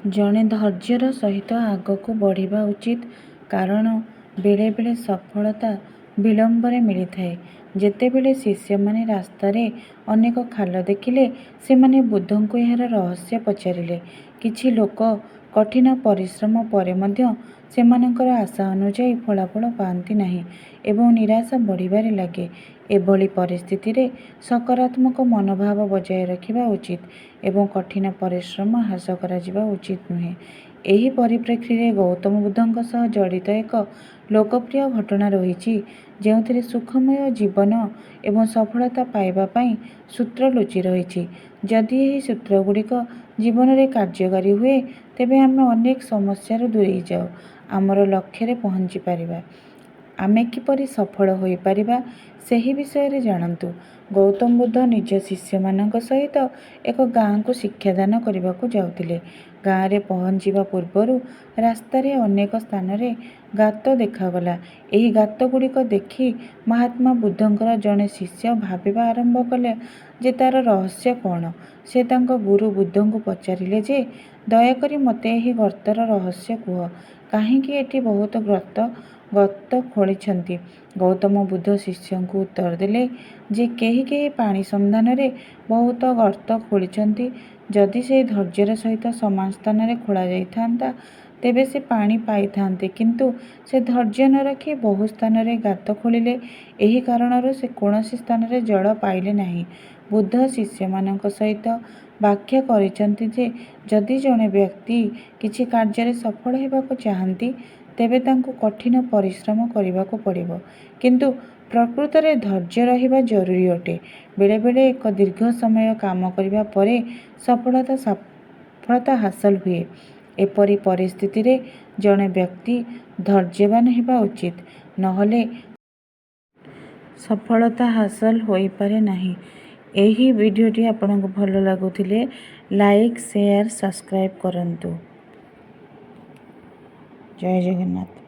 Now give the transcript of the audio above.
जड़े धैर्यर सहित आग को बढ़िबा उचित कारण बेले बेले सफलता विलंबरे मिली थाए। जेतेबेले शिष्य माने रास्तारे अनेक खाल देखिले सेमाने बुद्ध को यार रहस्य पचारिले। किछि लोक कठिन परिश्रम परे मध्य सेमानंकर आशा अनुଯାयी फलाफल पाती नहीं एवं निराशा बढ़िबारे लगे। एभली परिस्थिति रे सकारात्मक मनोभाव बजाय रखिबा उचित एवं कठिन परिश्रम ह्रास करा उचित नुहे। एही परिप्रेक्षी रे गौतम बुद्धଙ୍କ सह जड़ित एक लोकप्रिय घटना रही जेउथिरे सुखमय जीवन एवं सफलता पाइबा पाई सूत्र लुचि रही। जदि यही सूत्र गुड़िक जीवन में कार्यकारी हुए तेबे आमे अनेक समस्या दूरेई जाऊ आमर लक्ष्य रे पहुँची पारिबा। आमे किपरि सफल होई पारिबा सेही विषय रे जानतु। गौतम बुद्ध निज शिष्य मानक सहित एक गाँ को शिक्षादान करने को जाउतिले। गाँ रे पहुँचीबा पूर्वरु रास्ता रे अनेक स्थान रे गात देखागला। एही गात गुड़िक देखि महात्मा बुद्धंकर जड़े शिष्य भाबिबा आरंभ कले जे तार रहस्य कौन। से तांको गुरु बुद्ध को पचारिले जे दयाकरी मते एही गर्तर रहस्य कुह, काहींकि एटी बहुत गत खोलिछंती। गौतम बुद्ध शिष्य को उत्तर देले जे केही केही पानी संधान रे बहुत गर्त खोलिछंती। जदि से धैर्यर सहित समान स्थान रे खोला जाई थांता तेबे से पानी पाई थांते, किंतु से धैर्य न रखी बहु स्थान रे गात खोलिले। एही कारणरू से कौनसी स्थान रे जल पाइले नहीं। बुद्ध शिष्य मानक सहित व्याख्या करिसंती जे जदि जड़े व्यक्ति किछि कार्य सफल हेबाको चाहंती तेबे तांको कठिन परिश्रम करबाको पड़िबो, किंतु प्रकृत रे धैर्य रहिबा जरूरी अटे। बेले बेले एक दीर्घ समय काम करिबा परे सफलता हासिल हुए। एपरी परिस्थिति रे जड़े व्यक्ति धैर्यवान हेबा उचित, नहले सफलता हासिल होई पारे नहीं। एही वीडियोटी आपनको भल लागुथिले लाइक शेयर सब्सक्राइब करंतु। जय जगन्नाथ।